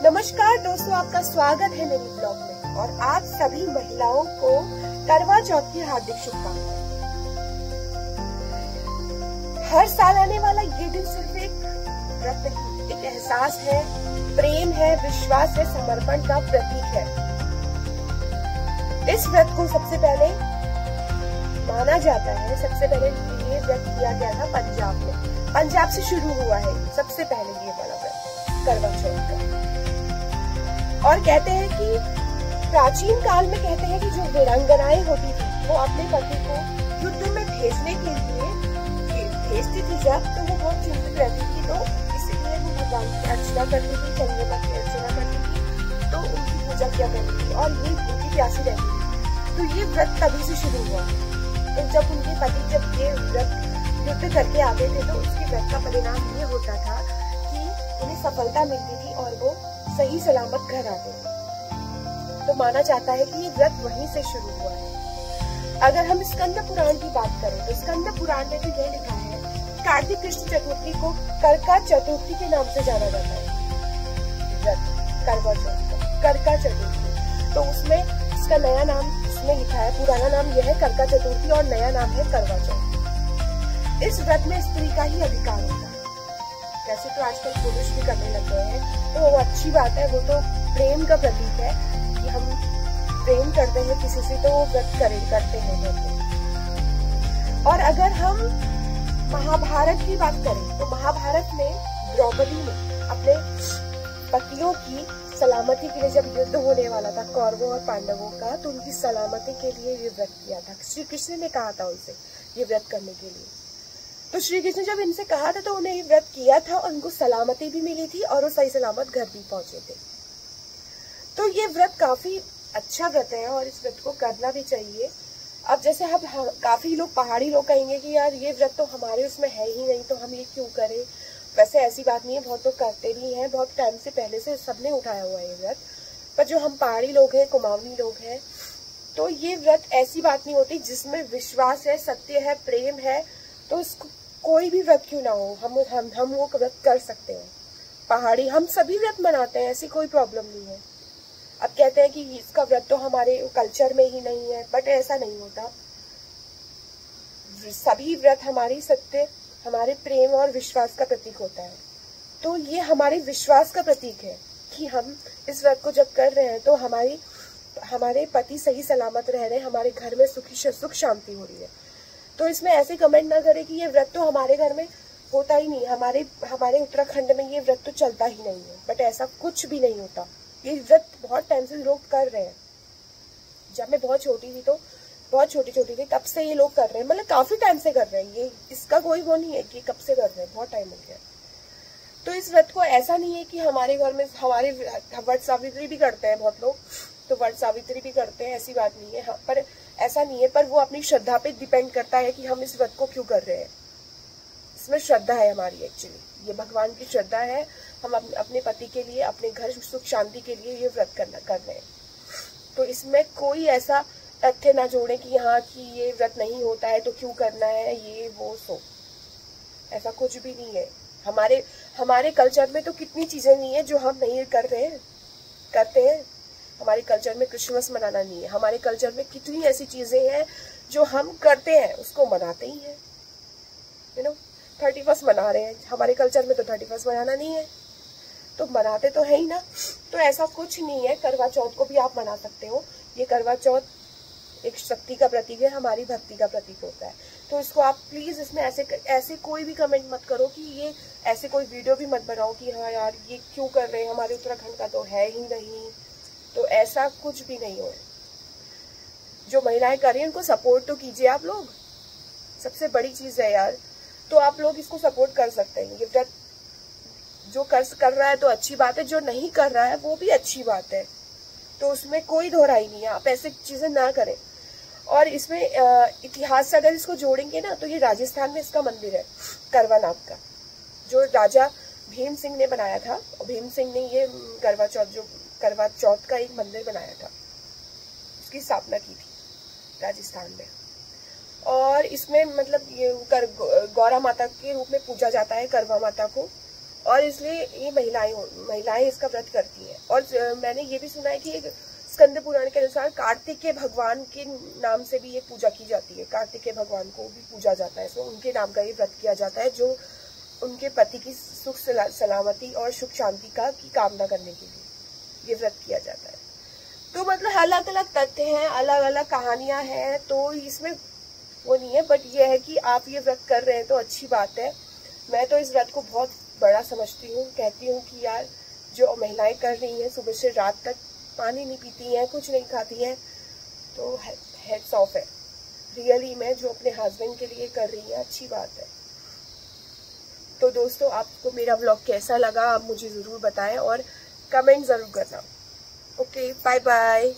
नमस्कार दोस्तों, आपका स्वागत है मेरे ब्लॉग में और आप सभी महिलाओं को करवा चौथ की हार्दिक शुभकामनाएं। हर साल आने वाला ये दिन सिर्फ एक व्रत नहीं, एक एहसास है, प्रेम है, विश्वास है, समर्पण का प्रतीक है। इस व्रत को सबसे पहले माना जाता है, सबसे पहले ये व्रत किया गया था पंजाब में। पंजाब से शुरू हुआ है सबसे पहले ये वाला व्रत करवा चौथ का। और कहते हैं कि प्राचीन काल में कहते हैं कि जो वीरांगनाएं होती थी वो अपने पति को युद्ध में भेजने के लिए भेजती थी जब, तो वो बहुत चिंतित रहती थी, तो इसलिए वो भगवान की अर्चना करती थी, चंद्रमा की अर्चना करती थी, तो उनकी पूजा किया करती थी और ये भूखी प्यासी रहती थी। तो ये व्रत तभी से शुरू हुआ। तो जब उनके पति जब ये व्रत युद्ध करके आते थे तो उसके व्रत का परिणाम ये होता था कि उन्हें सफलता मिलती थी और वो सही सलामत घर आते थे। तो माना जाता है कि ये व्रत वहीं से शुरू हुआ है। अगर हम स्कंद पुराण की बात करें तो स्कंद पुराण में तो यह लिखा है, कार्तिक कृष्ण चतुर्थी को करका चतुर्थी के नाम से जाना जाता है। करवा चौथ करका चतुर्थी, तो उसमें इसका नया नाम इसमें लिखा है, पुराना नाम यह है करका चतुर्थी और नया नाम है करवा चौथ। इस व्रत में स्त्री का ही अधिकार होता है। वैसे तो आजकल पुरुष भी करने लग गए हैं, तो वो अच्छी बात है, वो तो प्रेम का प्रतीक है कि हम प्रेम करते हैं किसी से तो वो व्रत करते हैं। और अगर हम महाभारत की बात करें तो महाभारत में द्रौपदी ने अपने पतियों की सलामती के लिए जब युद्ध होने वाला था कौरवों और पांडवों का, तो उनकी सलामती के लिए ये व्रत किया था। श्री कृष्ण ने कहा था उनसे ये व्रत करने के लिए। तो श्री कृष्ण जब इनसे कहा था तो उन्हें ये व्रत किया था और उनको सलामती भी मिली थी और वो सही सलामत घर भी पहुंचे थे। तो ये व्रत काफी अच्छा व्रत है और इस व्रत को करना भी चाहिए। अब जैसे हम काफी लोग पहाड़ी लोग कहेंगे कि यार ये व्रत तो हमारे उसमें है ही नहीं, तो हम ये क्यों करें। वैसे ऐसी बात नहीं है, बहुत लोग करते भी हैं, बहुत टाइम से पहले से सबने उठाया हुआ है ये व्रत। पर जो हम पहाड़ी लोग हैं, कुमाऊनी लोग हैं, तो ये व्रत ऐसी बात नहीं होती जिसमें विश्वास है, सत्य है, प्रेम है, तो इसको कोई भी व्रत क्यों ना हो, हम वो व्रत कर सकते हैं। पहाड़ी हम सभी व्रत मनाते हैं, ऐसी कोई प्रॉब्लम नहीं है। अब कहते हैं कि इसका व्रत तो हमारे कल्चर में ही नहीं है, बट ऐसा नहीं होता। सभी व्रत हमारी सत्य, हमारे प्रेम और विश्वास का प्रतीक होता है। तो ये हमारे विश्वास का प्रतीक है कि हम इस व्रत को जब कर रहे हैं तो हमारे पति सही सलामत रह रहे हैं, हमारे घर में सुख शांति हो रही है। तो इसमें ऐसे कमेंट ना करें कि ये व्रत तो हमारे घर में होता ही नहीं, हमारे उत्तराखंड में ये व्रत तो चलता ही नहीं है। बट ऐसा कुछ भी नहीं होता। ये व्रत बहुत टाइम से लोग कर रहे हैं। जब मैं बहुत छोटी थी, तो बहुत छोटी थी तब से ये लोग कर रहे हैं, मतलब काफी टाइम से कर रहे हैं। ये इसका कोई वो नहीं है कि कब से कर रहे हैं, बहुत टाइम हो गया। तो इस व्रत को ऐसा नहीं है कि हमारे घर में हमारे वट सावित्री भी करते हैं बहुत लोग, तो वट सावित्री भी करते हैं, ऐसी बात नहीं है। पर ऐसा नहीं है, पर वो अपनी श्रद्धा पे डिपेंड करता है कि हम इस व्रत को क्यों कर रहे हैं। इसमें श्रद्धा है हमारी, एक्चुअली ये भगवान की श्रद्धा है। हम अपने पति के लिए, अपने घर सुख शांति के लिए ये व्रत कर रहे हैं। तो इसमें कोई ऐसा तथ्य ना जोड़े कि यहाँ की ये व्रत नहीं होता है तो क्यों करना है, ये वो सो, ऐसा कुछ भी नहीं है। हमारे कल्चर में तो कितनी चीजें नहीं है जो हम नहीं कर रहे हैं, करते हैं। हमारे कल्चर में क्रिसमस मनाना नहीं है, हमारे कल्चर में कितनी ऐसी चीजें हैं जो हम करते हैं, उसको मनाते ही हैं। 31 मना रहे हैं, हमारे कल्चर में तो 31 मनाना नहीं है, तो मनाते तो है ही ना। तो ऐसा कुछ नहीं है, करवा चौथ को भी आप मना सकते हो। ये करवा चौथ एक शक्ति का प्रतीक है, हमारी भक्ति का प्रतीक होता है। तो इसको आप प्लीज, इसमें ऐसे कोई भी कमेंट मत करो कि ये ऐसे कोई वीडियो भी मत बनाओ कि हाँ यार ये क्यों कर रहे हैं, हमारे उत्तराखंड का तो है ही नहीं। तो ऐसा कुछ भी नहीं हो। जो महिलाएं कर रही हैं उनको सपोर्ट तो कीजिए आप लोग, सबसे बड़ी चीज है यार। तो आप लोग इसको सपोर्ट कर सकते हैं। ये व्रत जो कर रहा है तो अच्छी बात है, जो नहीं कर रहा है वो भी अच्छी बात है, तो उसमें कोई दोहराई नहीं है। आप ऐसी चीजें ना करें। और इसमें इतिहास से अगर इसको जोड़ेंगे ना, तो ये राजस्थान में इसका मंदिर है करवा नाम का, जो राजा भीम सिंह ने बनाया था। भीम सिंह ने ये करवा चौथ का एक मंदिर बनाया था, उसकी स्थापना की थी राजस्थान में। और इसमें मतलब ये गौरा माता के रूप में पूजा जाता है करवा माता को। और इसलिए ये महिलाएं इसका व्रत करती हैं। और मैंने ये भी सुना है कि स्कंद पुराण के अनुसार कार्तिकेय भगवान के नाम से भी ये पूजा की जाती है। कार्तिकेय भगवान को भी पूजा जाता है, सो उनके नाम का ये व्रत किया जाता है, जो उनके पति की सुख सलामती और सुख शांति की कामना करने के लिए ये व्रत किया जाता है। तो मतलब अलग अलग तथ्य हैं, अलग अलग कहानियां हैं, तो इसमें वो नहीं है, बट ये है कि आप ये व्रत कर रहे हैं तो अच्छी बात है। मैं तो इस व्रत को बहुत बड़ा समझती हूँ। कहती हूँ कि यार जो महिलाएं कर रही हैं, सुबह से रात तक पानी नहीं पीती हैं, कुछ नहीं खाती हैं, तो हेड्स ऑफ है रियली में, जो अपने हस्बैंड के लिए कर रही है, अच्छी बात है। तो दोस्तों, आपको मेरा व्लॉग कैसा लगा आप मुझे ज़रूर बताएं और कमेंट ज़रूर करना। Okay, bye bye.